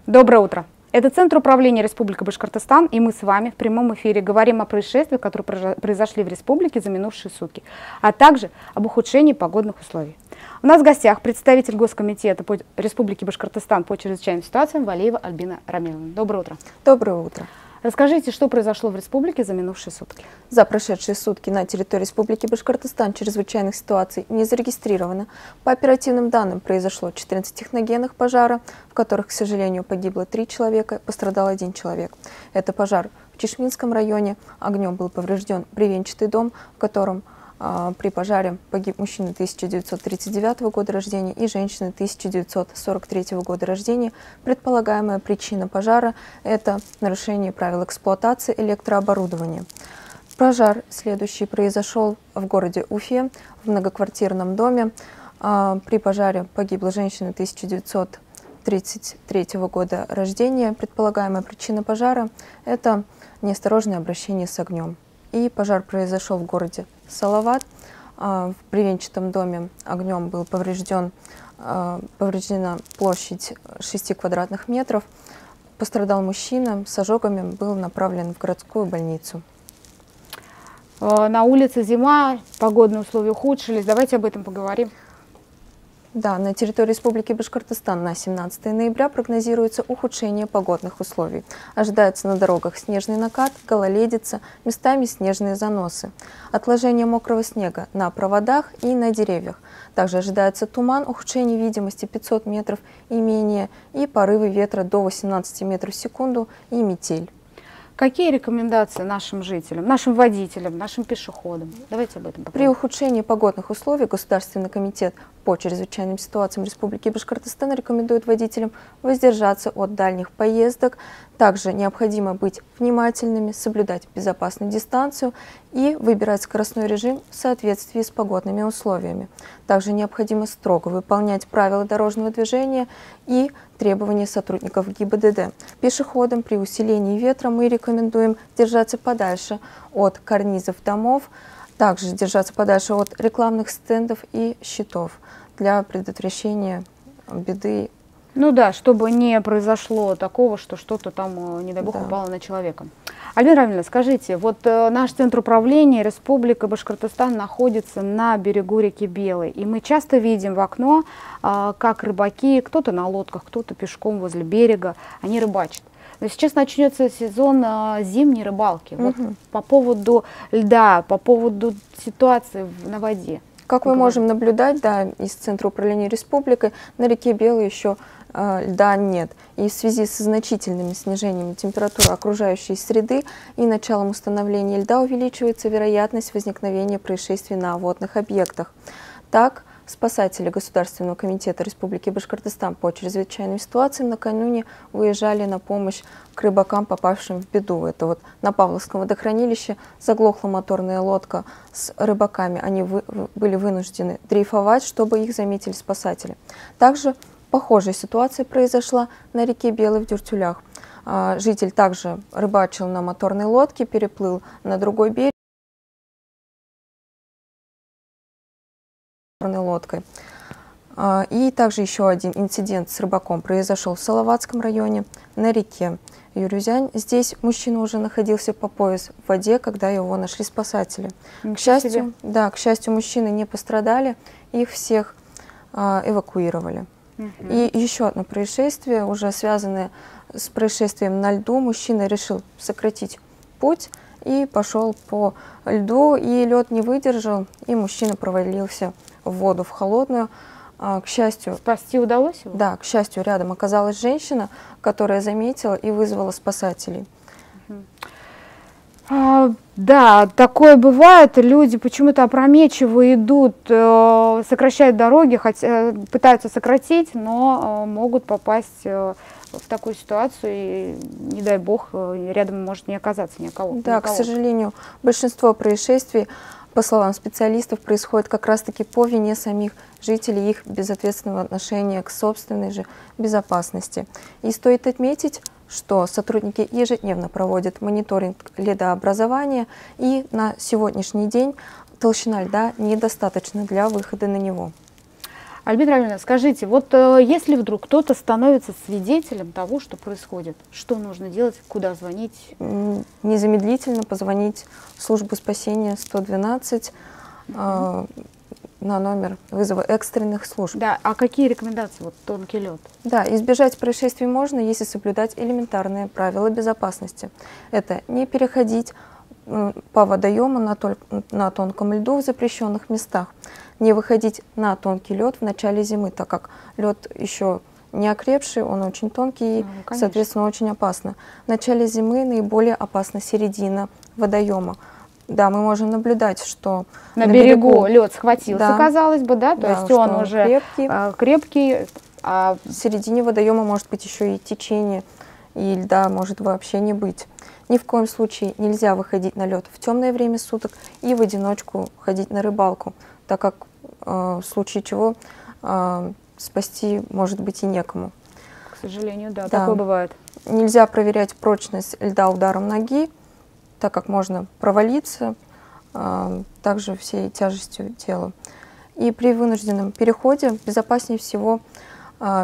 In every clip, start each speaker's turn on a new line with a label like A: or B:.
A: Доброе утро. Это Центр управления Республики Башкортостан, и мы с вами в прямом эфире говорим о происшествиях, которые произошли в республике за минувшие сутки, а также об ухудшении погодных условий. У нас в гостях представитель Госкомитета по Республике Башкортостан по чрезвычайным ситуациям Валиева Альбина Рамиловна. Доброе утро.
B: Доброе утро.
A: Расскажите, что произошло в республике за минувшие сутки?
B: За прошедшие сутки на территории Республики Башкортостан чрезвычайных ситуаций не зарегистрировано. По оперативным данным произошло 14 техногенных пожара, в которых, к сожалению, погибло 3 человека, пострадал 1 человек. Это пожар в Чишминском районе. Огнем был поврежден бревенчатый дом, в котором при пожаре погиб мужчина 1939 года рождения и женщина 1943 года рождения. Предполагаемая причина пожара – это нарушение правил эксплуатации электрооборудования. Пожар следующий произошел в городе Уфе, в многоквартирном доме. При пожаре погибла женщина 1933 года рождения. Предполагаемая причина пожара – это неосторожное обращение с огнем. И пожар произошел в городе Салават. В бревенчатом доме огнем был повреждена площадь 6 квадратных метров. Пострадал мужчина, с ожогами был направлен в городскую больницу.
A: На улице зима, погодные условия ухудшились. Давайте об этом поговорим.
B: Да, на территории Республики Башкортостан на 17 ноября прогнозируется ухудшение погодных условий. Ожидается на дорогах снежный накат, гололедица, местами снежные заносы. Отложение мокрого снега на проводах и на деревьях. Также ожидается туман, ухудшение видимости 500 метров и менее, и порывы ветра до 18 метров в секунду и метель.
A: Какие рекомендации нашим жителям, нашим водителям, нашим пешеходам? Давайте об этом поговорим.
B: При ухудшении погодных условий Государственный комитет по чрезвычайным ситуациям Республики Башкортостан рекомендует водителям воздержаться от дальних поездок. Также необходимо быть внимательными, соблюдать безопасную дистанцию и выбирать скоростной режим в соответствии с погодными условиями. Также необходимо строго выполнять правила дорожного движения и требования сотрудников ГИБДД. Пешеходам при усилении ветра мы рекомендуем держаться подальше от карнизов домов, также держаться подальше от рекламных стендов и щитов для предотвращения беды.
A: Ну да, чтобы не произошло такого, что что-то там, не дай бог, упало на человека. Альбина Рамиловна, скажите, вот наш Центр управления Республика Башкортостан находится на берегу реки Белой, и мы часто видим в окно, как рыбаки, кто-то на лодках, кто-то пешком возле берега, они рыбачат. Но сейчас начнется сезон зимней рыбалки. Вот по поводу льда, по поводу ситуации на воде.
B: Как мы можем наблюдать, да, из Центра управления Республикой, на реке Белой еще льда нет. И в связи со значительным снижением температуры окружающей среды и началом установления льда увеличивается вероятность возникновения происшествий на водных объектах. Так, спасатели Государственного комитета Республики Башкортостан по чрезвычайным ситуациям накануне выезжали на помощь к рыбакам, попавшим в беду. Это вот на Павловском водохранилище заглохла моторная лодка с рыбаками. Они были вынуждены дрейфовать, чтобы их заметили спасатели. Также похожая ситуация произошла на реке Белой в Дюртюлях. Житель также рыбачил на моторной лодке, переплыл на другой берег лодкой. И также еще один инцидент с рыбаком произошел в Салаватском районе на реке Юрюзянь. Здесь мужчина уже находился по пояс в воде, когда его нашли спасатели. К счастью, мужчины не пострадали, их всех эвакуировали. И еще одно происшествие, уже связанное с происшествием на льду. Мужчина решил сократить путь и пошел по льду, и лед не выдержал, и мужчина провалился в воду, в холодную. К счастью,
A: спасти удалось его?
B: Да, к счастью, рядом оказалась женщина, которая заметила и вызвала спасателей.
A: Да, такое бывает. Люди почему-то опрометчиво идут, сокращают дороги, хотя пытаются сократить, но могут попасть в такую ситуацию, и, не дай бог, рядом может не оказаться никого.
B: Да, к сожалению, большинство происшествий, по словам специалистов, происходит как раз-таки по вине самих жителей, их безответственного отношения к собственной же безопасности. И стоит отметить, что сотрудники ежедневно проводят мониторинг ледообразования, и на сегодняшний день толщина льда недостаточна для выхода на него.
A: Альбина Равильевна, скажите, вот если вдруг кто-то становится свидетелем того, что происходит, что нужно делать, куда звонить?
B: Незамедлительно позвонить в службу спасения 112 на номер вызова экстренных служб.
A: Да, а какие рекомендации, вот тонкий лед?
B: Да, избежать происшествий можно, если соблюдать элементарные правила безопасности. Это не переходить по водоему на тонком льду в запрещенных местах, не выходить на тонкий лед в начале зимы, так как лед еще не окрепший, он очень тонкий и, соответственно, очень опасно. В начале зимы наиболее опасна середина водоема. Да, мы можем наблюдать, что
A: на берегу лед схватился, да, казалось бы, да, то
B: да,
A: есть он уже крепкий.
B: А в середине водоема может быть еще и течение, и льда может вообще не быть. Ни в коем случае нельзя выходить на лед в темное время суток и в одиночку ходить на рыбалку, так как в случае чего спасти может быть и некому.
A: К сожалению, да, такое бывает.
B: Нельзя проверять прочность льда ударом ноги, так как можно провалиться, также всей тяжестью тела. И при вынужденном переходе безопаснее всего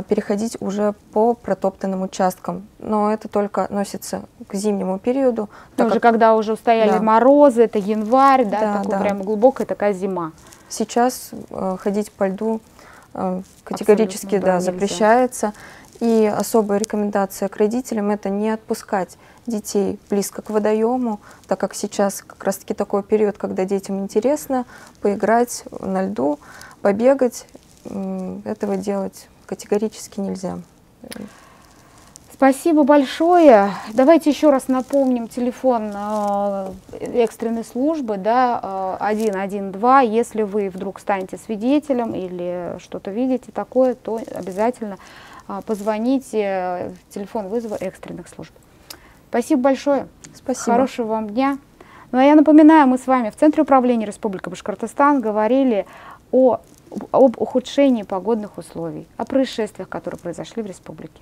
B: переходить уже по протоптанным участкам. Но это только относится к зимнему периоду.
A: Уже когда уже стояли морозы, это январь, да, такой прямо глубокая такая зима.
B: Сейчас ходить по льду категорически запрещается. И особая рекомендация к родителям – это не отпускать детей близко к водоему, так как сейчас как раз-таки такой период, когда детям интересно поиграть на льду, побегать. Этого делать категорически нельзя.
A: Спасибо большое. Давайте еще раз напомним телефон экстренной службы, да, 112. Если вы вдруг станете свидетелем или что-то видите такое, то обязательно позвоните в телефон вызова экстренных служб. Спасибо большое.
B: Спасибо.
A: Хорошего вам дня. Ну а я напоминаю, мы с вами в Центре управления Республики Башкортостан говорили об ухудшении погодных условий, о происшествиях, которые произошли в республике.